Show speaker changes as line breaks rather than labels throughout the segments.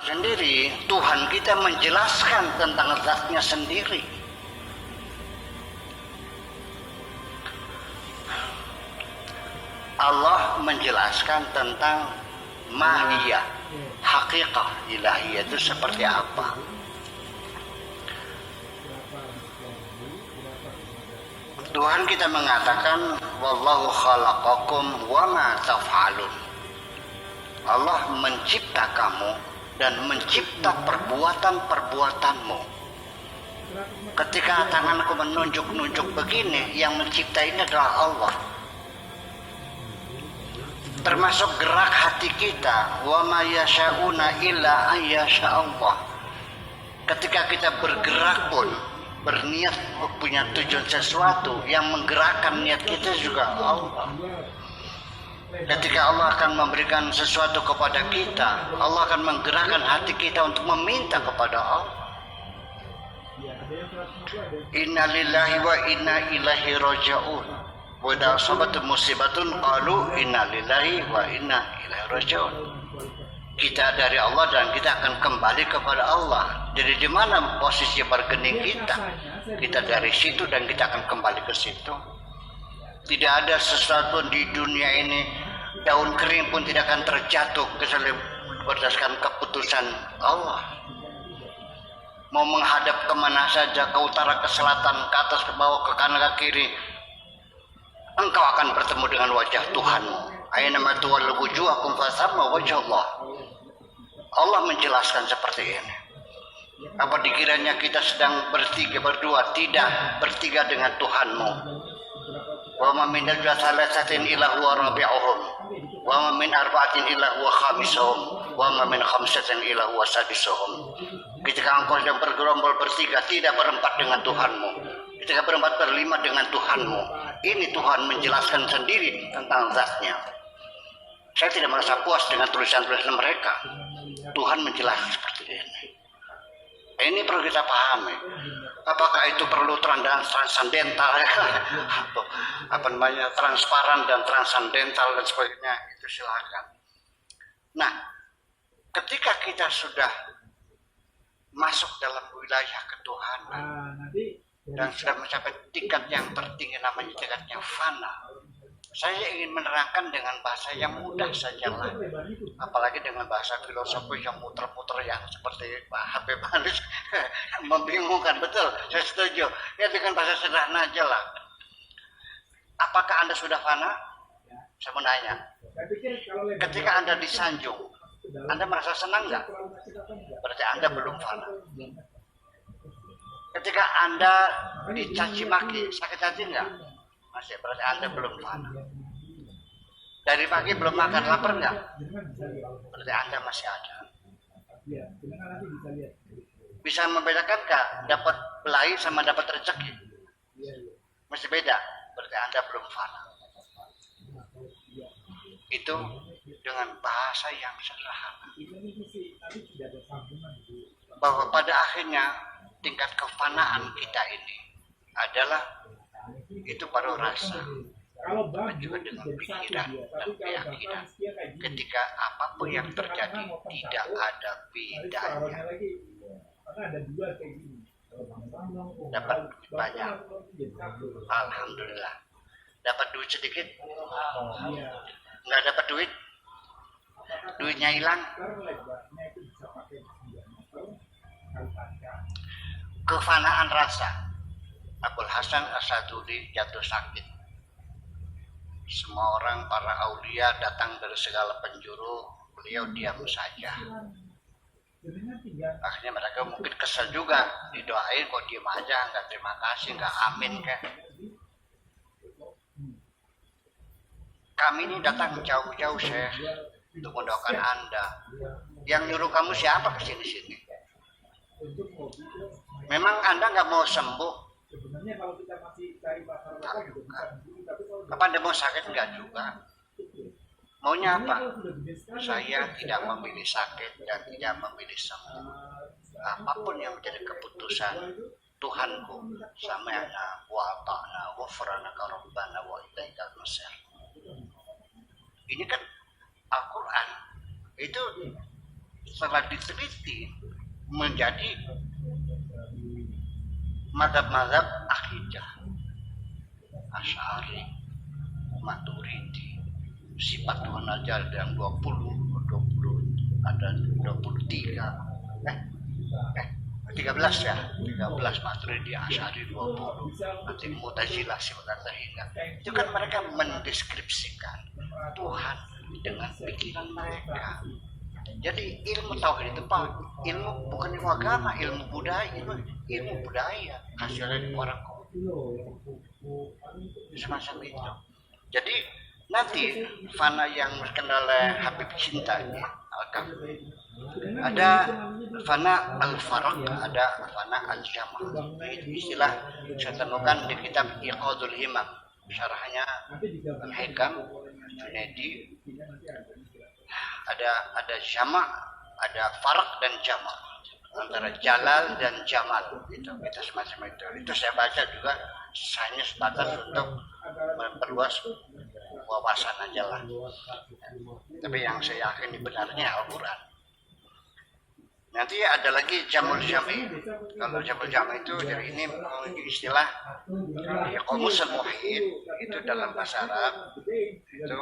sendiri, Tuhan kita menjelaskan tentang zatnya sendiri. Allah menjelaskan tentang mahiyah, hakikah ilahiyah itu seperti apa. Tuhan kita mengatakan wallahu khalaqakum wa ma taf'alun. Allah mencipta kamu dan mencipta perbuatan-perbuatanmu. Ketika tanganku menunjuk-nunjuk begini, yang mencipta ini adalah Allah. Termasuk gerak hati kita, wa ma yasha'una illa ayyasha Allah. Ketika kita bergerak pun, berniat punya tujuan sesuatu, yang menggerakkan niat kita juga Allah. Ketika Allah akan memberikan sesuatu kepada kita, Allah akan menggerakkan hati kita untuk meminta kepada Allah. Inna lillahi wa inna ilaihi raji'un. Wa idza asabat musibatun qalu inna lillahi wa inna ilaihi raji'un. Kita dari Allah dan kita akan kembali kepada Allah. Jadi di mana posisi bergening kita? Kita dari situ dan kita akan kembali ke situ. Tidak ada sesuatu di dunia ini, daun kering pun tidak akan terjatuh kecuali berdasarkan keputusan Allah. Mau menghadap kemana saja, ke utara, ke selatan, ke atas, ke bawah, ke kanan, ke kiri, engkau akan bertemu dengan wajah Tuhanmu. Aina ma tuwallu wujuhakum fasamma wajh Allah. Allah menjelaskan seperti ini. Apa dikiranya kita sedang bertiga berdua? Tidak, bertiga dengan Tuhanmu. Wa ma min thalathatin illa huwa rabi'uhum wa ma min arba'atin illa huwa khamisuhum wa ma min khamsatin illa huwa sadisuhum. Ketika engkau sedang bergerombol bertiga, tidak berempat dengan Tuhanmu. Ketika berempat berlima dengan Tuhanmu. Ini Tuhan menjelaskan sendiri tentang zatnya. Saya tidak merasa puas dengan tulisan-tulisan mereka. Tuhan menjelaskan seperti ini. Ini perlu kita pahami. Apakah itu perlu transandental, apa namanya, transparan dan transandental dan sebagainya, itu silakan. Nah, ketika kita sudah masuk dalam wilayah ketuhanan dan sudah mencapai tingkat yang tertinggi, namanya tingkatnya fana, saya ingin menerangkan dengan bahasa yang mudah saja lah, apalagi dengan bahasa filosofi yang muter-muter yang seperti Pak Habib Hanis membingungkan. Betul, saya setuju. Ya dengan bahasa sederhana aja lah. Apakah Anda sudah fana? Saya mau nanya. Ketika Anda disanjung, Anda merasa senang nggak? Berarti Anda belum fana. Ketika Anda dicaci maki, sakit hati nggak? Masih, berarti Anda belum fana. Dari pagi belum makan, lapar nggak? Berarti Anda masih ada. Bisa membedakan nggak dapat belahi sama dapat rezeki? Masih beda, berarti Anda belum fana. Itu dengan bahasa yang sederhana. Bahwa pada akhirnya tingkat kefanaan kita ini adalah itu baru rasa, juga dengan pikiran dan keyakinan. Ketika apapun yang terjadi tidak ada bedanya. Dapat banyak, alhamdulillah. Dapat duit sedikit, nggak dapat duit, duitnya hilang. Kefanaan rasa. Abul Hasan Asaduli jatuh sakit. Semua orang, para aulia datang dari segala penjuru, beliau diam saja. Akhirnya mereka mungkin kesal juga, didoain kok diam aja, nggak terima kasih, nggak amin kayak. Kami ini datang jauh-jauh Syekh untuk mendoakan Anda. Yang nyuruh kamu siapa kesini-sini? Memang Anda nggak mau sembuh?
Sebenarnya kalau kita masih cari pasar
apa Anda mau sakit? Enggak juga. Maunya apa? Saya tidak memilih sakit dan tidak memilih sembuh. Apapun yang menjadi keputusan Tuhanku, sami'na wa ata'na ghufranaka rabbana wa ilaikal masir. Ini kan Al-Quran. Itu setelah diteliti menjadi mazhab-mazhab akidah. Asy'ari, Maturidi, sifat Tuhan aja ada yang 20, ada 23, 13 ya, 13 Maturidi, Asy'ari 20, nanti Mu'tazilah sifat hingga. Itu kan mereka mendeskripsikan Tuhan dengan pikiran mereka. Jadi ilmu tauhid itu ilmu bukan ilmu agama, ilmu budaya, ilmu budaya hasilnya dari orang semacam itu. Jadi nanti fana yang terkenal oleh Habib Cinta ini ada fana al-farq, ada fana al-jama'. Itu istilah saya temukan di kitab Iqadul Himam, syarahnya Al-Hikam Junaidi. Ada jama', ada farq dan jama', antara jalal dan jamal, itu semacam itu saya baca juga hanya sebatas untuk memperluas wawasan aja lah, tapi yang saya yakini benarnya Al-Quran. Nanti ada lagi jamul jami. Kalau jamul jami itu dari ini istilah Qamus al-Muhyiddin, itu dalam bahasa Arab itu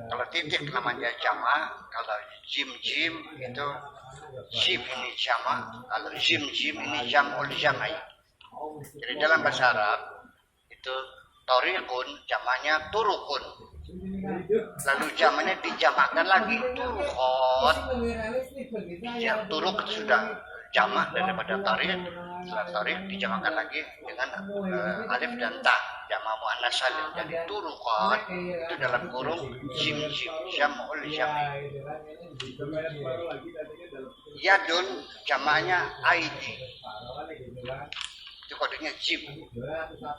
kalau titik namanya jama, kalau jim itu jim ini jama, kalau jim ini jamul jami. Jadi dalam bahasa Arab itu tariqun jamanya turukun, lalu jamannya dijamakkan lagi turukot. Turuk sudah jamak daripada tarik, setelah tarik dijamakkan lagi dengan alif dan ta, jamak muannas salim. Jadi turukot itu dalam kurung jim jamul jami. Yadun jamaknya aidi, itu kodenya jim.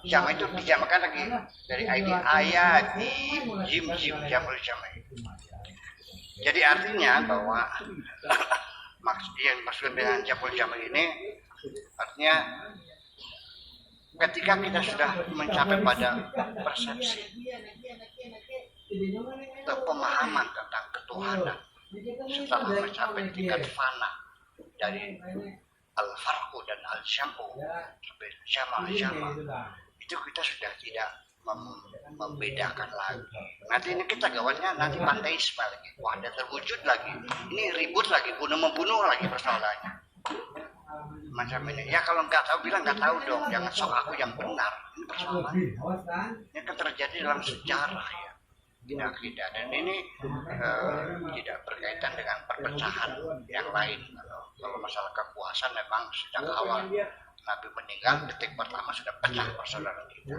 Jam itu dijamakkan lagi dari ID ayati, jim jamul jami. Jadi artinya bahwa yang maksud dengan jamul jami ini artinya ketika kita sudah mencapai pada persepsi atau pemahaman tentang ketuhanan, setelah mencapai tingkat fana dari al-farqu dan al-jam'u sampai jama', itu kita sudah tidak membedakan lagi. Nanti ini kita gawatnya nanti panteisme lagi, wah ada terwujud lagi, ini ribut lagi, bunuh-membunuh lagi persoalannya macam ini. Ya kalau nggak tahu bilang nggak tahu dong, jangan sok aku yang benar. Ini persoalan ini kan terjadi dalam sejarah ya, tidak, dan ini tidak berkaitan dengan perpecahan yang lain. Kalau masalah kekuasaan memang sejak awal Nabi meninggal, detik pertama sudah pecah persaudaraan kita.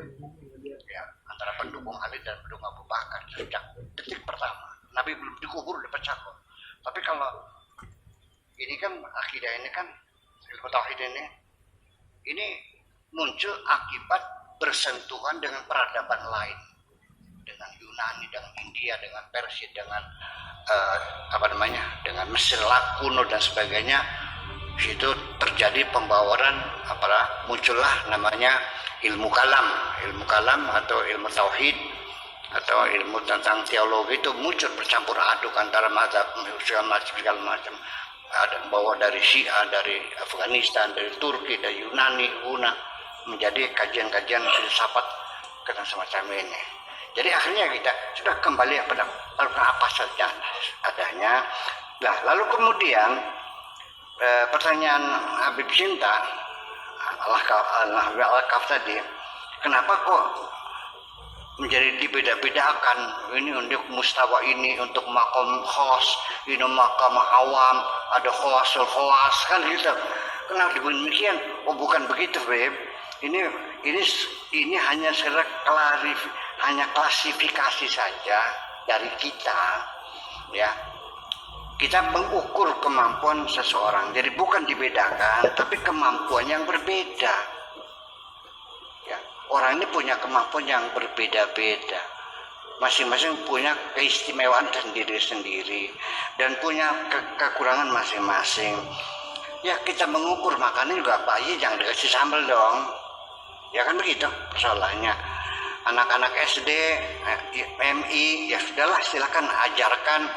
Ya, antara pendukung Ali dan pendukung Abu Bakar sejak detik pertama. Nabi belum dikubur udah pecah kok. Tapi kalau ini kan akidah ini kan ilmu tauhid ini muncul akibat bersentuhan dengan peradaban lain, dengan Yunani, dengan India, dengan Persia, dengan dengan Mesir kuno dan sebagainya. Situ terjadi pembawaran muncullah namanya ilmu kalam atau ilmu tauhid atau ilmu tentang teologi, itu muncul bercampur aduk antara mazhab segala macam. Ada bawa dari Syiah, dari Afghanistan, dari Turki, dari Yunani, menjadi kajian-kajian filsafat kena semacam ini. Jadi akhirnya kita sudah kembali pada apa saja adanya. Nah, lalu kemudian pertanyaan Habib Cinta Al-Kaf tadi, kenapa kok menjadi dibeda-bedakan, ini untuk mustawa ini untuk makom khos, ini makam awam, ada khawasul khawas kan gitu. Kenapa demikian? Oh bukan begitu, Beb. Ini hanya hanya klasifikasi saja dari kita, ya. Kita mengukur kemampuan seseorang, jadi bukan dibedakan, tapi kemampuan yang berbeda. Ya, orang ini punya kemampuan yang berbeda-beda, masing-masing punya keistimewaan sendiri-sendiri dan punya kekurangan masing-masing. Ya kita mengukur makannya juga bayi jangan dikasih sambal dong, ya kan begitu persoalannya. Anak-anak SD, MI, ya sudahlah silakan ajarkan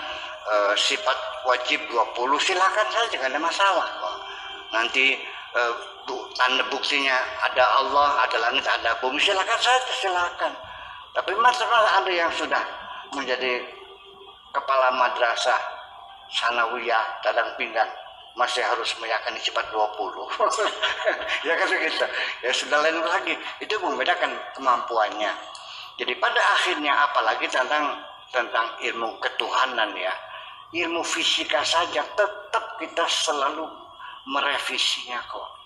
sifat wajib 20, silakan saja, tidak ada masalah kok. Nanti tanda buktinya ada Allah, ada langit, ada bumi, silakan saja, silakan. Tapi masalah ada yang sudah menjadi kepala madrasah sanawiyah Dadang Pinggan masih harus meyakini sifat 20. Ya kan begitu. Ya sudah lain lagi. Itu membedakan kemampuannya. Jadi pada akhirnya apalagi tentang ilmu ketuhanan ya. Ilmu fisika saja tetap kita selalu merevisinya kok.